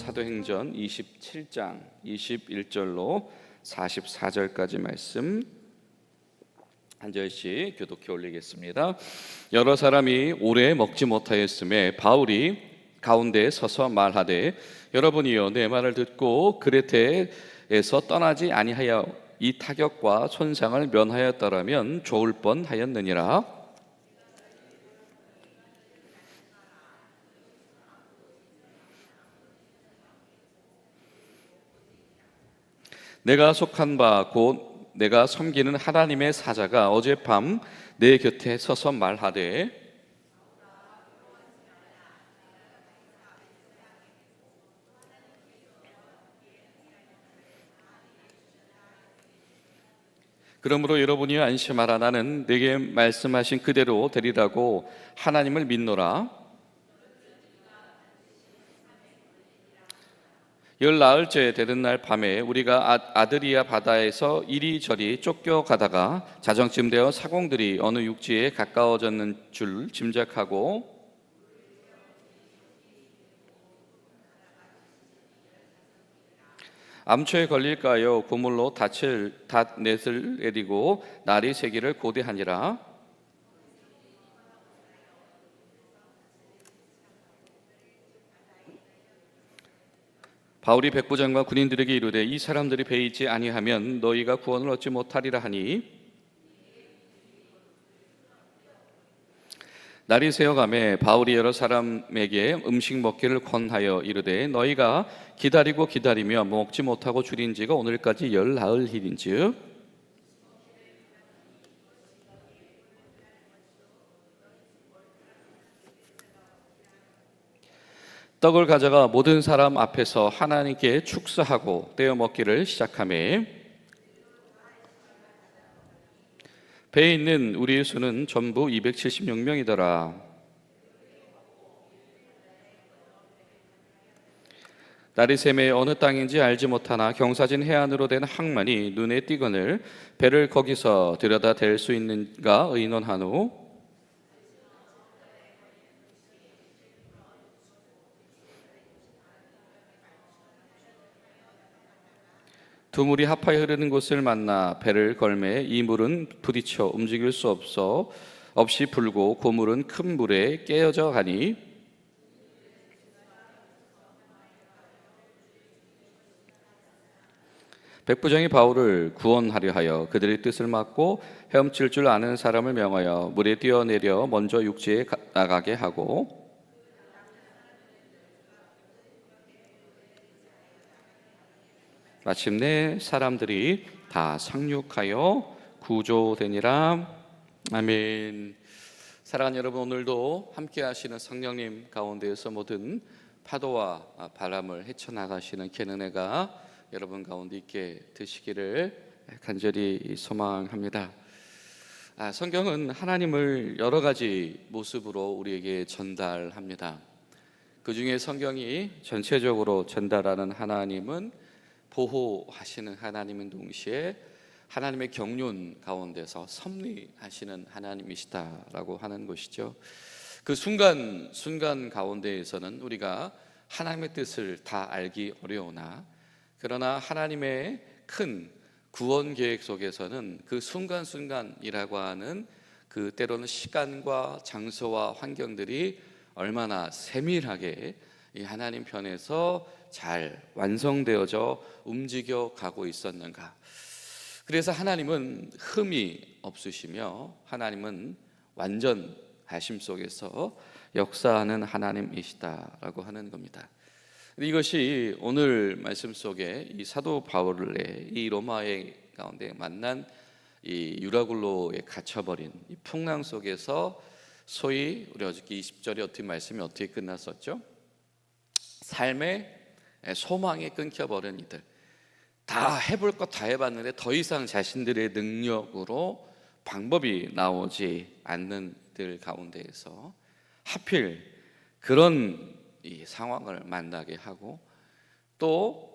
사도행전 27장 21절로 44절까지 말씀 한 절씩 교독해 올리겠습니다. 여러 사람이 오래 먹지 못하였음에 바울이 가운데 서서 말하되, 여러분이여 내 말을 듣고 그레테에서 떠나지 아니하여 이 타격과 손상을 면하였더라면 좋을 뻔하였느니라. 내가 속한 바 곧 내가 섬기는 하나님의 사자가 어젯밤 내 곁에 서서 말하되, 그러므로 여러분이 안심하라. 나는 내게 말씀하신 그대로 되리라고 하나님을 믿노라. 열나흘째 되는 날 밤에 우리가 아드리아 바다에서 이리저리 쫓겨가다가 자정쯤 되어 사공들이 어느 육지에 가까워졌는 줄 짐작하고 암초에 걸릴까요? 고물로 닷넷을 내리고 날이 새기를 고대하니라. 바울이 백부장과 군인들에게 이르되, 이 사람들이 배에 있지 아니하면 너희가 구원을 얻지 못하리라 하니, 날이 새어가매 바울이 여러 사람에게 음식 먹기를 권하여 이르되, 너희가 기다리고 기다리며 먹지 못하고 줄인 지가 오늘까지 열나흘일인즉 떡을 가져가 모든 사람 앞에서 하나님께 축사하고 떼어 먹기를 시작하매, 배에 있는 우리의 수는 전부 276명이더라. 날이 새매 어느 땅인지 알지 못하나 경사진 해안으로 된 항만이 눈에 띄거늘 배를 거기서 들여다 댈 수 있는가 의논한 후 두 물이 합하여 흐르는 곳을 만나 배를 걸매 이 물은 부딪혀 움직일 수 없이 불고 그 물은 큰 물에 깨어져 가니, 백부장이 바울을 구원하려 하여 그들의 뜻을 막고 헤엄칠 줄 아는 사람을 명하여 물에 뛰어내려 먼저 육지에 나가게 하고, 마침내 사람들이 다 상륙하여 구조되니라. 아멘. 사랑하는 여러분, 오늘도 함께 하시는 성령님 가운데에서 모든 파도와 바람을 헤쳐나가시는 개는혜가 여러분 가운데 있게 되시기를 간절히 소망합니다. 성경은 하나님을 여러 가지 모습으로 우리에게 전달합니다. 그 중에 성경이 전체적으로 전달하는 하나님은 보호하시는 하나님인 동시에 하나님의 경륜 가운데서 섭리하시는 하나님이시다라고 하는 것이죠. 그 순간 가운데에서는 우리가 하나님의 뜻을 다 알기 어려우나, 그러나 하나님의 큰 구원 계획 속에서는 그 순간순간이라고 하는 그 때로는 시간과 장소와 환경들이 얼마나 세밀하게 이 하나님 편에서 잘 완성되어져 움직여 가고 있었는가. 그래서 하나님은 흠이 없으시며 하나님은 완전하심 속에서 역사하는 하나님이시다라고 하는 겁니다. 이것이 오늘 말씀 속에 이 사도 바울의 이 로마의 가운데 만난 이 유라굴로에 갇혀버린 이 풍랑 속에서 소위 우리 어저께 20절에 어떻게 말씀이 어떻게 끝났었죠? 삶의 소망이 끊겨버린 이들, 다 해볼 것 다 해봤는데 더 이상 자신들의 능력으로 방법이 나오지 않는 이들 가운데에서 하필 그런 이 상황을 만나게 하고, 또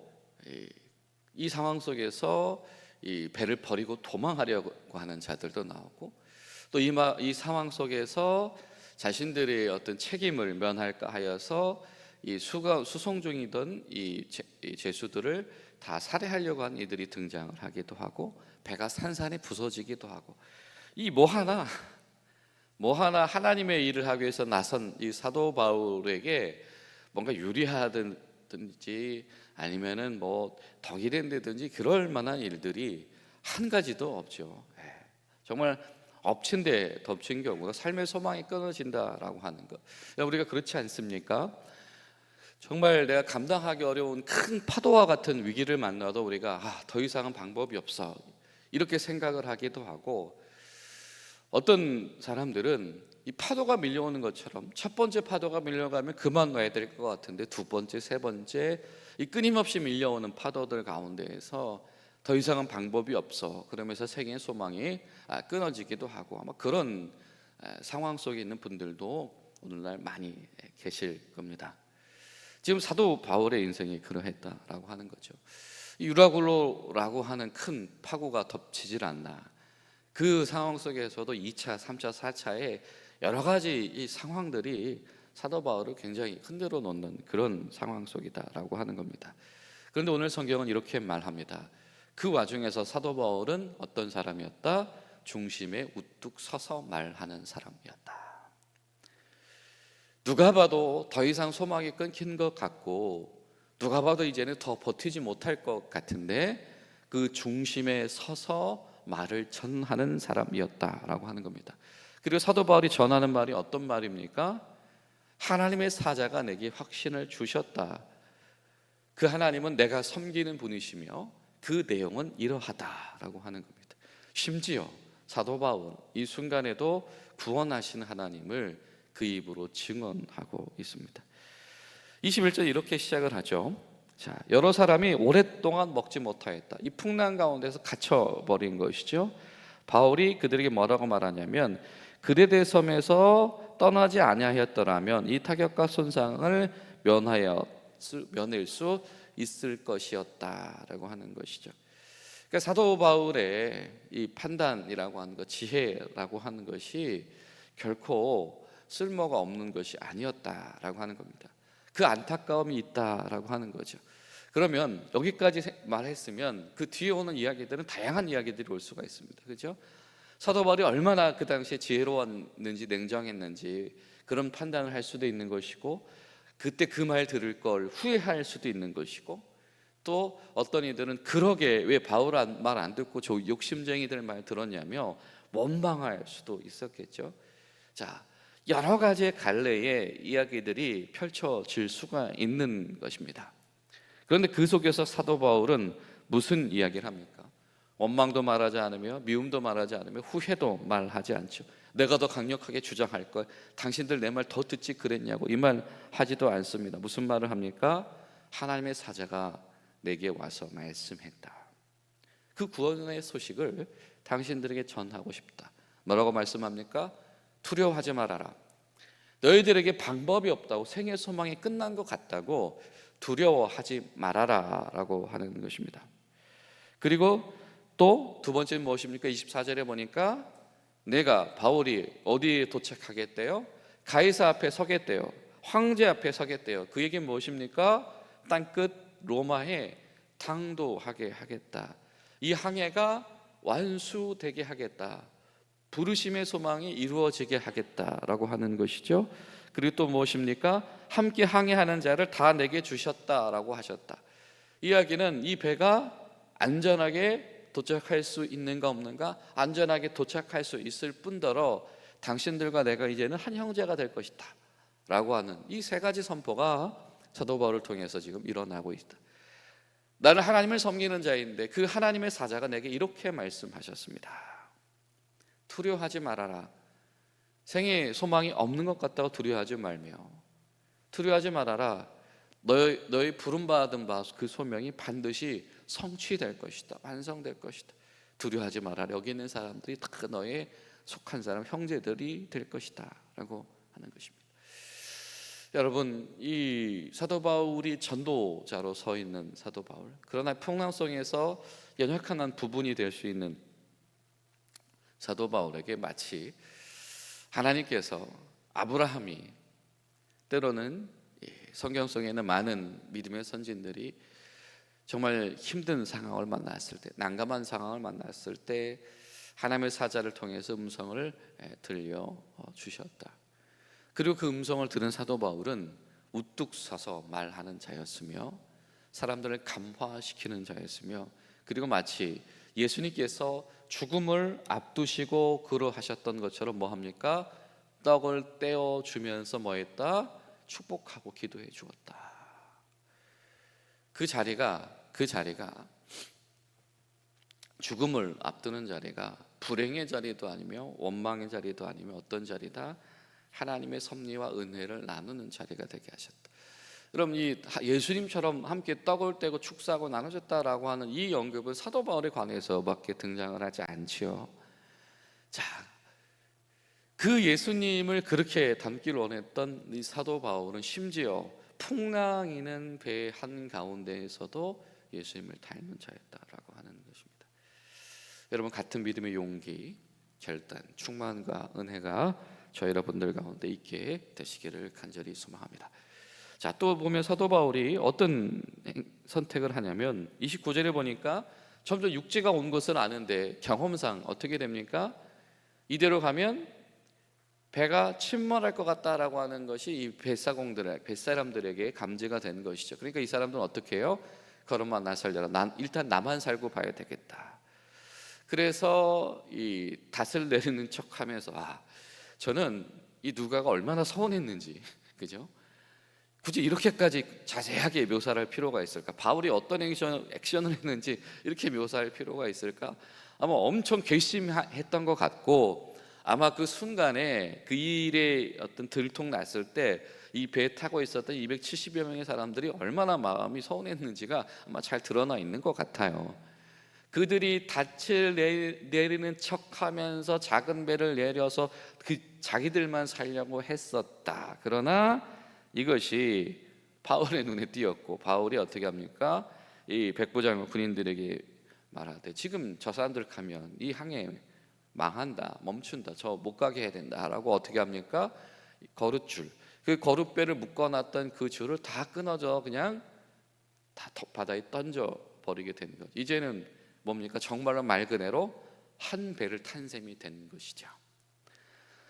이 상황 속에서 이 배를 버리고 도망하려고 하는 자들도 나오고, 또 이 상황 속에서 자신들의 어떤 책임을 면할까 하여서 이 수송 중이던 이 제수들을 다 살해하려고 한 이들이 등장을 하기도 하고, 배가 산산이 부서지기도 하고, 이 뭐 하나 하나님의 일을 하기 위해서 나선 이 사도 바울에게 뭔가 유리하든지 아니면은 뭐 덕이 된다든지 그럴 만한 일들이 한 가지도 없죠. 정말 엎친 데 덮친 경우가 삶의 소망이 끊어진다라고 하는 것. 우리가 그렇지 않습니까? 정말 내가 감당하기 어려운 큰 파도와 같은 위기를 만나도 우리가 더 이상은 방법이 없어, 이렇게 생각을 하기도 하고, 어떤 사람들은 이 파도가 밀려오는 것처럼 첫 번째 파도가 밀려가면 그만 놔야 될 것 같은데 두 번째, 세 번째 이 끊임없이 밀려오는 파도들 가운데에서 더 이상은 방법이 없어, 그러면서 생의 소망이 끊어지기도 하고, 아마 그런 상황 속에 있는 분들도 오늘날 많이 계실 겁니다. 지금 사도 바울의 인생이 그러했다라고 하는 거죠. 유라굴로라고 하는 큰 파고가 덮치질 않나, 그 상황 속에서도 2차, 3차, 4차에 여러 가지 이 상황들이 사도 바울을 굉장히 흔들어 놓는 그런 상황 속이다라고 하는 겁니다. 그런데 오늘 성경은 이렇게 말합니다. 그 와중에서 사도 바울은 어떤 사람이었다? 중심에 우뚝 서서 말하는 사람이었다. 누가 봐도 더 이상 소망이 끊긴 것 같고, 누가 봐도 이제는 더 버티지 못할 것 같은데 그 중심에 서서 말을 전하는 사람이었다라고 하는 겁니다. 그리고 사도 바울이 전하는 말이 어떤 말입니까? 하나님의 사자가 내게 확신을 주셨다. 그 하나님은 내가 섬기는 분이시며 그 내용은 이러하다라고 하는 겁니다. 심지어 사도 바울 이 순간에도 구원하신 하나님을 그 입으로 증언하고 있습니다. 21절 이렇게 시작을 하죠. 자, 여러 사람이 오랫동안 먹지 못하였다. 이 풍랑 가운데서 갇혀버린 것이죠. 바울이 그들에게 뭐라고 말하냐면, 그레데 섬에서 떠나지 아니하였더라면 이 타격과 손상을 면할 수 있을 것이었다라고 하는 것이죠. 그러니까 사도 바울의 이 판단이라고 하는 것, 지혜라고 하는 것이 결코 쓸모가 없는 것이 아니었다라고 하는 겁니다. 그 안타까움이 있다라고 하는 거죠. 그러면 여기까지 말했으면 그 뒤에 오는 이야기들은 다양한 이야기들이 올 수가 있습니다. 그렇죠? 사도 바울이 얼마나 그 당시에 지혜로웠는지, 냉정했는지 그런 판단을 할 수도 있는 것이고, 그때 그 말 들을 걸 후회할 수도 있는 것이고, 또 어떤 이들은 그러게 왜 바울 말 안 듣고 저 욕심쟁이들 말 들었냐며 원망할 수도 있었겠죠. 자, 여러 가지의 갈래의 이야기들이 펼쳐질 수가 있는 것입니다. 그런데 그 속에서 사도 바울은 무슨 이야기를 합니까? 원망도 말하지 않으며 미움도 말하지 않으며 후회도 말하지 않죠. 내가 더 강력하게 주장할 걸, 당신들 내 말 더 듣지 그랬냐고 이 말 하지도 않습니다. 무슨 말을 합니까? 하나님의 사자가 내게 와서 말씀했다. 그 구원의 소식을 당신들에게 전하고 싶다. 뭐라고 말씀합니까? 두려워하지 말아라. 너희들에게 방법이 없다고, 생의 소망이 끝난 것 같다고 두려워하지 말아라 라고 하는 것입니다. 그리고 또 두 번째는 무엇입니까? 24절에 보니까 내가 바울이 어디에 도착하겠대요? 가이사 앞에 서겠대요. 황제 앞에 서겠대요. 그 얘기는 무엇입니까? 땅끝 로마에 당도하게 하겠다. 이 항해가 완수되게 하겠다. 부르심의 소망이 이루어지게 하겠다라고 하는 것이죠. 그리고 또 무엇입니까? 함께 항해하는 자를 다 내게 주셨다라고 하셨다. 이야기는 이 배가 안전하게 도착할 수 있는가 없는가, 안전하게 도착할 수 있을 뿐더러 당신들과 내가 이제는 한 형제가 될 것이다 라고 하는 이 세 가지 선포가 사도 바울을 통해서 지금 일어나고 있다. 나는 하나님을 섬기는 자인데 그 하나님의 사자가 내게 이렇게 말씀하셨습니다. 두려워하지 말아라. 생에 소망이 없는 것 같다고 두려워하지 말며, 두려워하지 말아라. 너의 부름받은 바 그 소명이 반드시 성취될 것이다. 완성될 것이다. 두려워하지 말아라. 여기 있는 사람들이 다 너의 속한 사람, 형제들이 될 것이다 라고 하는 것입니다. 여러분, 이 사도 바울이 전도자로 서 있는 사도 바울, 그러나 풍랑성에서 연약한 한 부분이 될 수 있는 사도 바울에게 마치 하나님께서 아브라함이 때로는 성경 속에는 많은 믿음의 선진들이 정말 힘든 상황을 만났을 때, 난감한 상황을 만났을 때 하나님의 사자를 통해서 음성을 들려 주셨다. 그리고 그 음성을 들은 사도 바울은 우뚝 서서 말하는 자였으며 사람들을 감화시키는 자였으며, 그리고 마치 예수님께서 죽음을 앞두시고 그러하셨던 것처럼 뭐 합니까? 떡을 떼어 주면서 뭐 했다? 축복하고 기도해 주었다. 그 자리가 죽음을 앞두는 자리가 불행의 자리도 아니며 원망의 자리도 아니며 어떤 자리다? 하나님의 섭리와 은혜를 나누는 자리가 되게 하셨다. 그럼 이 예수님처럼 함께 떡을 떼고 축사하고 나누셨다라고 하는 이 언급은 사도 바울에 관해서밖에 등장을 하지 않지요. 자, 그 예수님을 그렇게 닮기를 원했던 이 사도 바울은 심지어 풍랑이는 배 한가운데에서도 예수님을 닮은 자였다라고 하는 것입니다. 여러분, 같은 믿음의 용기, 결단, 충만과 은혜가 저 여러분들 가운데 있게 되시기를 간절히 소망합니다. 자, 또 보면 사도 바울이 어떤 선택을 하냐면 29절에 보니까 점점 육지가 온 것을 아는데 경험상 어떻게 됩니까? 이대로 가면 배가 침몰할 것 같다라고 하는 것이 이 뱃사람들에게 감지가 된 것이죠. 그러니까 이 사람들은 어떻게 해요? 걸음만 나 살려라. 일단 나만 살고 봐야 되겠다. 그래서 이 닷을 내리는 척하면서 저는 이 누가가 얼마나 서운했는지, 그죠? 굳이 이렇게까지 자세하게 묘사할 필요가 있을까? 바울이 어떤 액션을 했는지 이렇게 묘사할 필요가 있을까? 아마 엄청 괘씸했던 것 같고, 아마 그 순간에 그 일에 어떤 들통났을 때 이 배에 타고 있었던 270여 명의 사람들이 얼마나 마음이 서운했는지가 아마 잘 드러나 있는 것 같아요. 그들이 닻을 내리는 척하면서 작은 배를 내려서 그 자기들만 살려고 했었다. 그러나 이것이 바울의 눈에 띄었고, 바울이 어떻게 합니까? 이 백부장 군인들에게 말하되, 지금 저 사람들 가면 이 항해 망한다, 멈춘다, 저 못 가게 해야 된다라고 어떻게 합니까? 거룻줄, 그 거룻배를 묶어놨던 그 줄을 다 끊어져 그냥 다 바다에 던져 버리게 된 것. 이제는 뭡니까? 정말로 말 그대로 한 배를 탄 셈이 된 것이죠.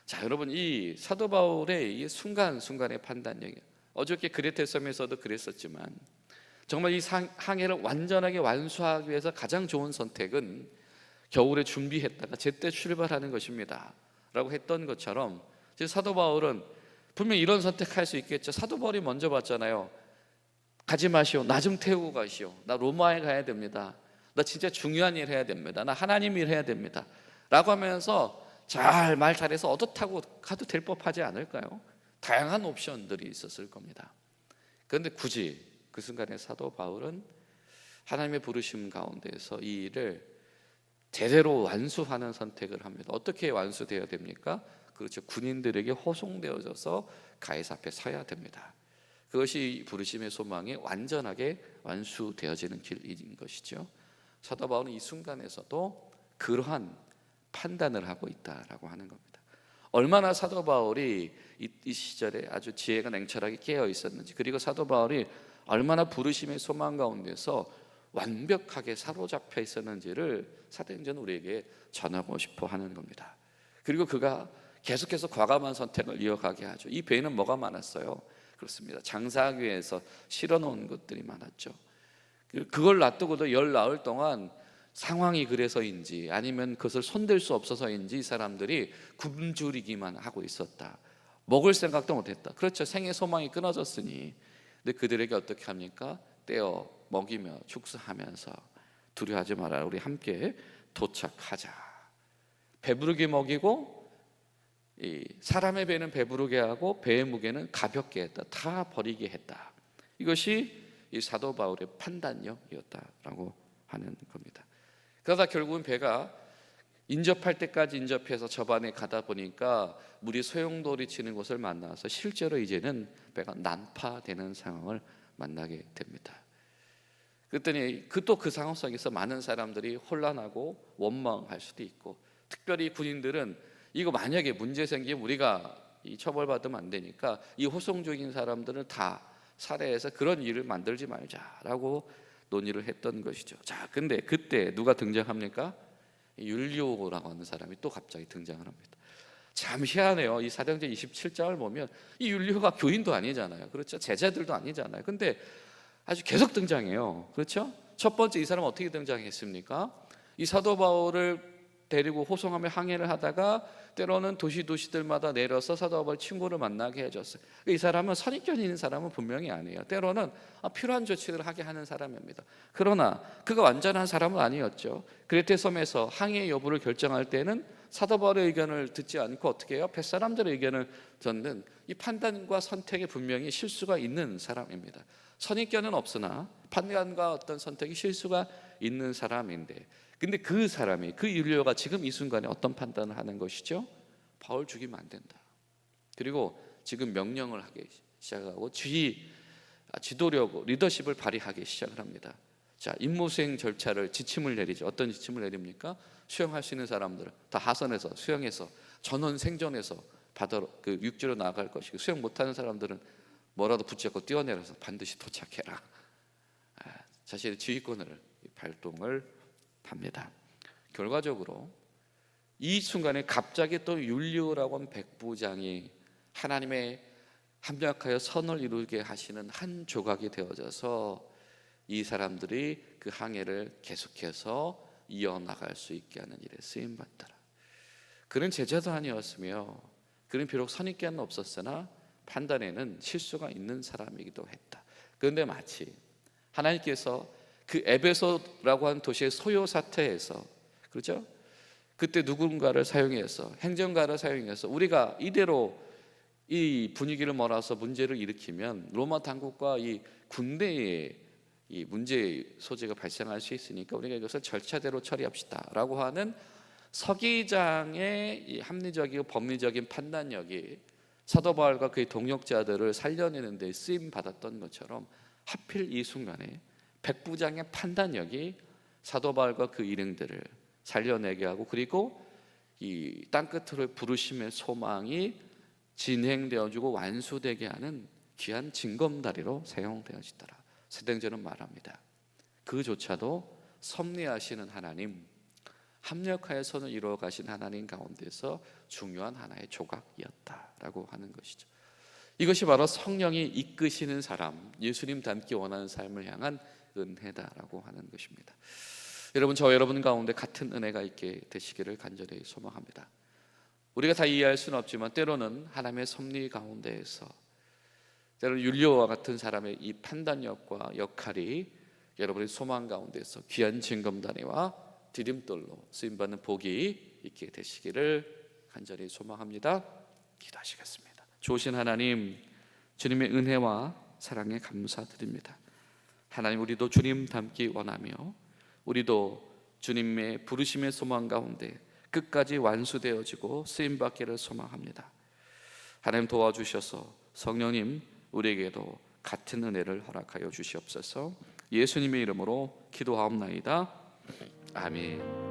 자, 여러분, 이 사도 바울의 이 순간순간의 판단력이, 어저께 그레테 섬에서도 그랬었지만 정말 이 항해를 완전하게 완수하기 위해서 가장 좋은 선택은 겨울에 준비했다가 제때 출발하는 것입니다 라고 했던 것처럼, 사도 바울은 분명히 이런 선택할 수 있겠죠. 사도 바울이 먼저 봤잖아요. 가지 마시오, 나 좀 태우고 가시오. 나 로마에 가야 됩니다. 나 진짜 중요한 일 해야 됩니다. 나 하나님 일 해야 됩니다 라고 하면서 말 잘해서 얻어 타고 가도 될 법하지 않을까요? 다양한 옵션들이 있었을 겁니다. 그런데 굳이 그 순간에 사도 바울은 하나님의 부르심 가운데서 이 일을 제대로 완수하는 선택을 합니다. 어떻게 완수되어야 됩니까? 그렇죠. 군인들에게 호송되어져서 가이사 앞에 서야 됩니다. 그것이 부르심의 소망이 완전하게 완수되어지는 길인 것이죠. 사도 바울은 이 순간에서도 그러한 판단을 하고 있다라고 하는 겁니다. 얼마나 사도 바울이 이 시절에 아주 지혜가 냉철하게 깨어 있었는지, 그리고 사도 바울이 얼마나 부르심의 소망 가운데서 완벽하게 사로잡혀 있었는지를 사도행전은 우리에게 전하고 싶어 하는 겁니다. 그리고 그가 계속해서 과감한 선택을 이어가게 하죠. 이 배에는 뭐가 많았어요? 그렇습니다. 장사하기 위해서 실어놓은 것들이 많았죠. 그걸 놔두고도 10나흘 동안 상황이 그래서인지 아니면 그것을 손댈 수 없어서인지 이 사람들이 굶주리기만 하고 있었다. 먹을 생각도 못했다. 그렇죠. 생의 소망이 끊어졌으니. 근데 그들에게 어떻게 합니까? 떼어 먹이며 축사하면서 두려워하지 마라, 우리 함께 도착하자. 배부르게 먹이고, 이 사람의 배는 배부르게 하고 배의 무게는 가볍게 했다. 다 버리게 했다. 이것이 이 사도 바울의 판단력이었다라고 하는 겁니다. 그러다 결국은 배가 인접할 때까지 인접해서 저반에 가다 보니까 물이 소용돌이 치는 곳을 만나서 실제로 이제는 배가 난파되는 상황을 만나게 됩니다. 그랬더니 그 상황 속에서 많은 사람들이 혼란하고 원망할 수도 있고, 특별히 군인들은 이거 만약에 문제 생기면 우리가 이 처벌받으면 안 되니까 이 호송 중인 사람들을 다 살해해서 그런 일을 만들지 말자라고 논의를 했던 것이죠. 자, 근데 그때 누가 등장합니까? 율리오라고 하는 사람이 또 갑자기 등장을 합니다. 참 희한해요. 이 사도행전 27장을 보면 이 율리오가 교인도 아니잖아요. 그렇죠? 제자들도 아니잖아요. 근데 아주 계속 등장해요. 그렇죠? 첫 번째 이 사람은 어떻게 등장했습니까? 이 사도 바울을 데리고 호송하며 항해를 하다가 때로는 도시들마다 내려서 사도 바울 친구를 만나게 해줬어요. 이 사람은 선입견이 있는 사람은 분명히 아니에요. 때로는 필요한 조치를 하게 하는 사람입니다. 그러나 그가 완전한 사람은 아니었죠. 그레테 섬에서 항해 여부를 결정할 때는 사도 바울의 의견을 듣지 않고 어떻게 해요? 뱃사람들의 의견을 듣는 이 판단과 선택에 분명히 실수가 있는 사람입니다. 선입견은 없으나 판단과 어떤 선택이 실수가 있는 사람인데, 근데 그 사람이, 그 율리오가 지금 이 순간에 어떤 판단을 하는 것이죠? 바울 죽이면 안 된다. 그리고 지금 명령을 하기 시작하고 지도력, 리더십을 발휘하기 시작을 합니다. 자, 임무수행 절차를 지침을 내리죠. 어떤 지침을 내립니까? 수영할 수 있는 사람들은 다 하선해서 수영해서 전원 생존해서 바다로 그 육지로 나갈 것이고, 수영 못하는 사람들은 뭐라도 붙잡고 뛰어내려서 반드시 도착해라. 자신의 지휘권을 발동을 합니다. 결과적으로 이 순간에 갑자기 또 율리오라고 하는 백부장이 하나님의 합력하여 선을 이루게 하시는 한 조각이 되어져서 이 사람들이 그 항해를 계속해서 이어나갈 수 있게 하는 일에 쓰임받더라. 그는 제자도 아니었으며 그는 비록 선입견은 없었으나 판단에는 실수가 있는 사람이기도 했다. 그런데 마치 하나님께서 그 에베소라고 하는 도시의 소요 사태에서, 그렇죠? 그때 누군가를 사용해서, 행정가를 사용해서 우리가 이대로 이 분위기를 몰아서 문제를 일으키면 로마 당국과 이 군대의 이 문제의 소지가 발생할 수 있으니까 우리가 이것을 절차대로 처리합시다라고 하는 서기장의 이 합리적이고 법리적인 판단력이 사도 바울과 그의 동역자들을 살려내는 데 쓰임 받았던 것처럼, 하필 이 순간에 백부장의 판단력이 사도 바울과 그 일행들을 살려내게 하고, 그리고 이 땅끝으로 부르심의 소망이 진행되어지고 완수되게 하는 귀한 징검다리로 사용되어지더라. 사도행전은 말합니다. 그조차도 섭리하시는 하나님, 합력하여 선을 이루어 가신 하나님 가운데서 중요한 하나의 조각이었다라고 하는 것이죠. 이것이 바로 성령이 이끄시는 사람, 예수님 닮기 원하는 삶을 향한 은혜다라고 하는 것입니다. 여러분, 저와 여러분 가운데 같은 은혜가 있게 되시기를 간절히 소망합니다. 우리가 다 이해할 수는 없지만 때로는 하나님의 섭리 가운데에서, 때로는 율리오와 같은 사람의 이 판단력과 역할이 여러분의 소망 가운데서 귀한 징검다리와 디딤돌로 쓰임받는 복이 있게 되시기를 간절히 소망합니다. 기도하시겠습니다. 좋으신 하나님, 주님의 은혜와 사랑에 감사드립니다. 하나님, 우리도 주님 닮기 원하며 우리도 주님의 부르심의 소망 가운데 끝까지 완수되어지고 쓰임받기를 소망합니다. 하나님, 도와주셔서 성령님 우리에게도 같은 은혜를 허락하여 주시옵소서. 예수님의 이름으로 기도하옵나이다. 아멘.